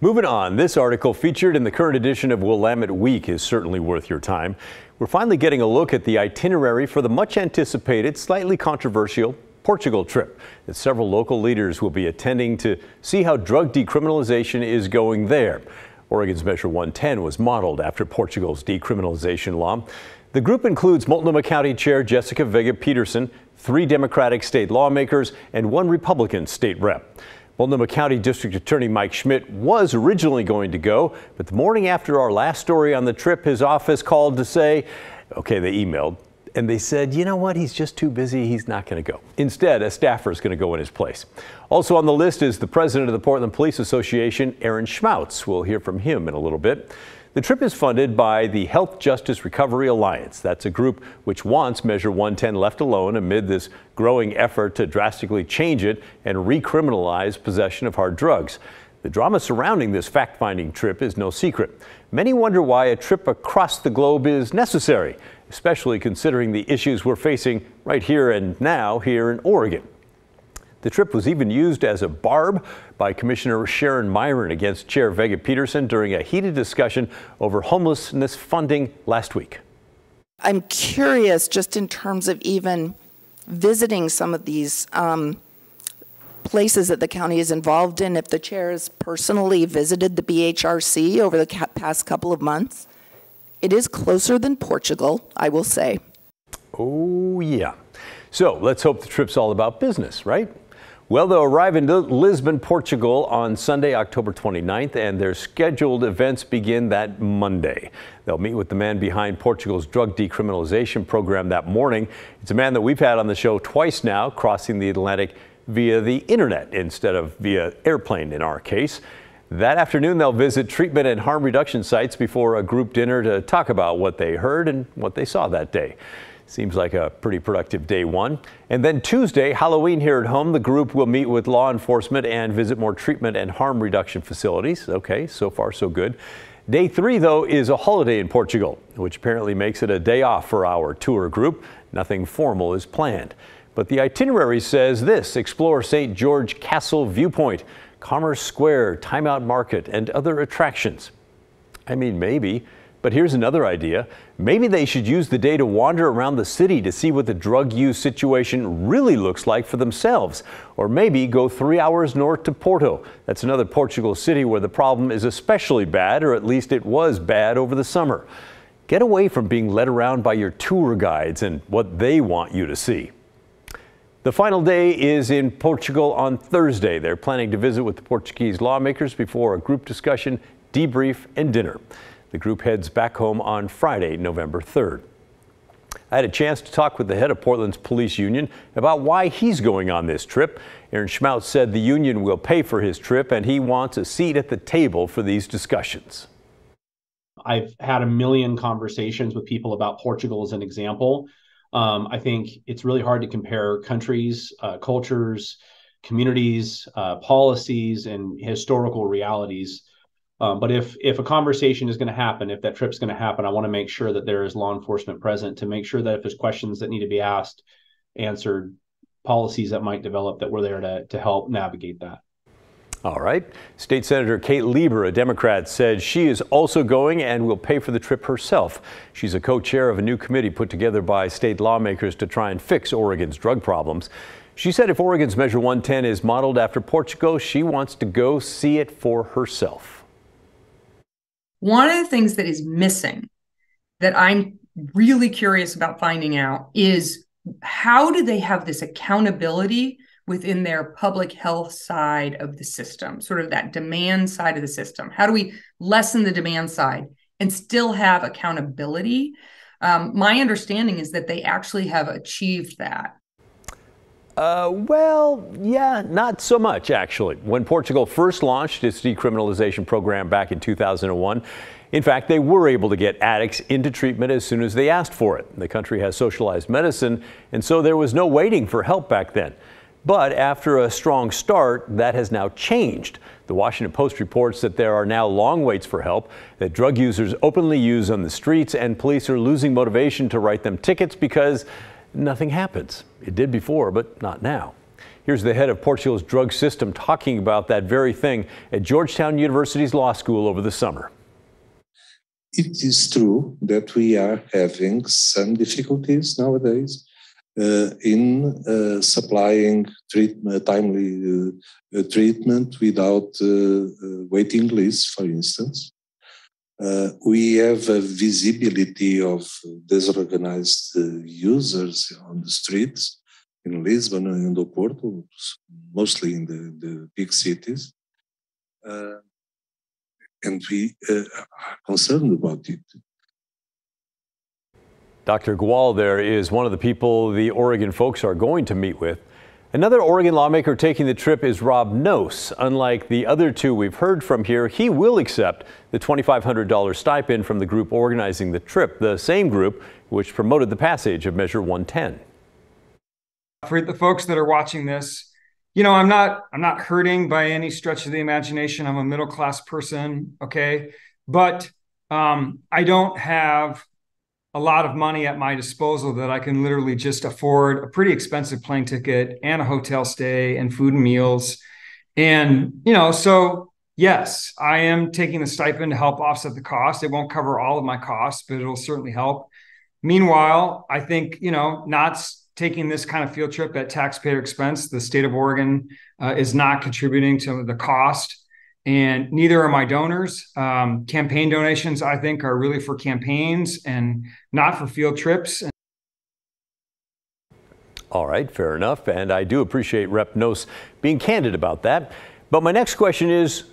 Moving on, this article featured in the current edition of Willamette Week is certainly worth your time. We're finally getting a look at the itinerary for the much anticipated, slightly controversial Portugal trip that several local leaders will be attending to see how drug decriminalization is going there. Oregon's Measure 110 was modeled after Portugal's decriminalization law. The group includes Multnomah County Chair Jessica Vega Peterson, 3 Democratic state lawmakers, and 1 Republican state rep. Multnomah County District Attorney Mike Schmidt was originally going to go, but the morning after our last story on the trip, his office called to say, okay, they emailed, and they said, you know what, he's just too busy, he's not going to go. Instead, a staffer is going to go in his place. Also on the list is the president of the Portland Police Association, Aaron Schmautz. We'll hear from him in a little bit. The trip is funded by the Health Justice Recovery Alliance. That's a group which wants Measure 110 left alone amid this growing effort to drastically change it and recriminalize possession of hard drugs. The drama surrounding this fact-finding trip is no secret. Many wonder why a trip across the globe is necessary, especially considering the issues we're facing right here and now here in Oregon. The trip was even used as a barb by Commissioner Sharon Myron against Chair Vega Peterson during a heated discussion over homelessness funding last week. I'm curious, just in terms of even visiting some of these places that the county is involved in, if the chair has personally visited the BHRC over the past couple of months. It is closer than Portugal, I will say. Oh, yeah. So let's hope the trip's all about business, right? Well, they'll arrive in Lisbon, Portugal on Sunday, October 29th, and their scheduled events begin that Monday. They'll meet with the man behind Portugal's drug decriminalization program that morning. It's a man that we've had on the show twice now, crossing the Atlantic via the internet instead of via airplane in our case. That afternoon, they'll visit treatment and harm reduction sites before a group dinner to talk about what they heard and what they saw that day. Seems like a pretty productive day one. And then Tuesday, Halloween here at home, the group will meet with law enforcement and visit more treatment and harm reduction facilities. Okay, so far so good. Day 3, though, is a holiday in Portugal, which apparently makes it a day off for our tour group. Nothing formal is planned. But the itinerary says this: explore St. George Castle Viewpoint, Commerce Square, Time Out Market, and other attractions. I mean, maybe. But here's another idea. Maybe they should use the day to wander around the city to see what the drug use situation really looks like for themselves. Or maybe go 3 hours north to Porto. That's another Portugal city where the problem is especially bad, or at least it was bad over the summer. Get away from being led around by your tour guides and what they want you to see. The final day is in Portugal on Thursday. They're planning to visit with the Portuguese lawmakers before a group discussion, debrief, and dinner. The group heads back home on Friday, November 3rd. I had a chance to talk with the head of Portland's police union about why he's going on this trip. Aaron Schmautz said the union will pay for his trip and he wants a seat at the table for these discussions. I've had a million conversations with people about Portugal as an example. I think it's really hard to compare countries, cultures, communities, policies, and historical realities. But if a conversation is going to happen, if that trip's going to happen, I want to make sure that there is law enforcement present to make sure that if there's questions that need to be asked, answered, policies that might develop, that we're there to help navigate that. All right. State Senator Kate Lieber, a Democrat, said she is also going and will pay for the trip herself. She's a co-chair of a new committee put together by state lawmakers to try and fix Oregon's drug problems. She said if Oregon's Measure 110 is modeled after Portugal, she wants to go see it for herself. One of the things that is missing that I'm really curious about finding out is how do they have this accountability within their public health side of the system, sort of that demand side of the system? How do we lessen the demand side and still have accountability? My understanding is that they actually have achieved that. Well, yeah, not so much, actually. When Portugal first launched its decriminalization program back in 2001, in fact, they were able to get addicts into treatment as soon as they asked for it. The country has socialized medicine, and so there was no waiting for help back then. But after a strong start, that has now changed. The Washington Post reports that there are now long waits for help that drug users openly use on the streets, and police are losing motivation to write them tickets because nothing happens. It did before, but not now. Here's the head of Portugal's drug system talking about that very thing at Georgetown University's law school over the summer. It is true that we are having some difficulties nowadays in supplying timely treatment without waiting lists, for instance. We have a visibility of disorganized users on the streets in Lisbon and in Porto, mostly in the big cities. And we are concerned about it. Dr. Gual there is one of the people the Oregon folks are going to meet with. Another Oregon lawmaker taking the trip is Rob Noce. Unlike the other two we've heard from here, he will accept the $2,500 stipend from the group organizing the trip, the same group which promoted the passage of Measure 110. For the folks that are watching this, you know, I'm not hurting by any stretch of the imagination. I'm a middle-class person, okay? But I don't have a lot of money at my disposal that I can literally just afford a pretty expensive plane ticket and a hotel stay and food and meals. And, you know, so yes, I am taking the stipend to help offset the cost. It won't cover all of my costs, but it'll certainly help. Meanwhile, I think, you know, not taking this kind of field trip at taxpayer expense, the state of Oregon is not contributing to the cost. And neither are my donors. Campaign donations, I think, are really for campaigns and not for field trips. All right, fair enough. And I do appreciate Rep. Noce being candid about that. But my next question is,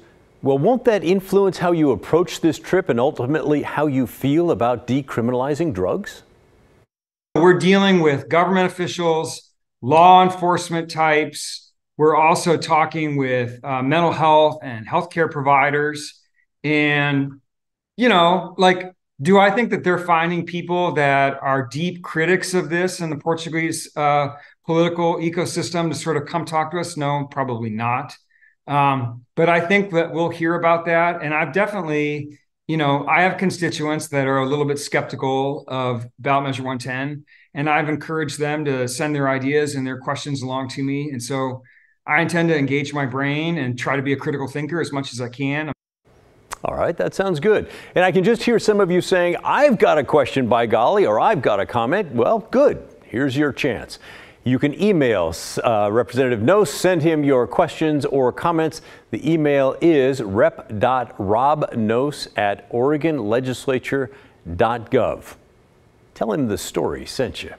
well, won't that influence how you approach this trip and ultimately how you feel about decriminalizing drugs? We're dealing with government officials, law enforcement types. We're also talking with mental health and healthcare providers. And, you know, like, do I think that they're finding people that are deep critics of this in the Portuguese political ecosystem to sort of come talk to us? No, probably not. But I think that we'll hear about that. And I've definitely, you know, I have constituents that are a little bit skeptical of ballot measure 110, and I've encouraged them to send their ideas and their questions along to me. And so I intend to engage my brain and try to be a critical thinker as much as I can. All right, that sounds good. And I can just hear some of you saying, I've got a question, by golly, or I've got a comment. Well, good. Here's your chance. You can email Representative Noce, send him your questions or comments. The email is rep.robnoce@oregonlegislature.gov. Tell him the story sent you.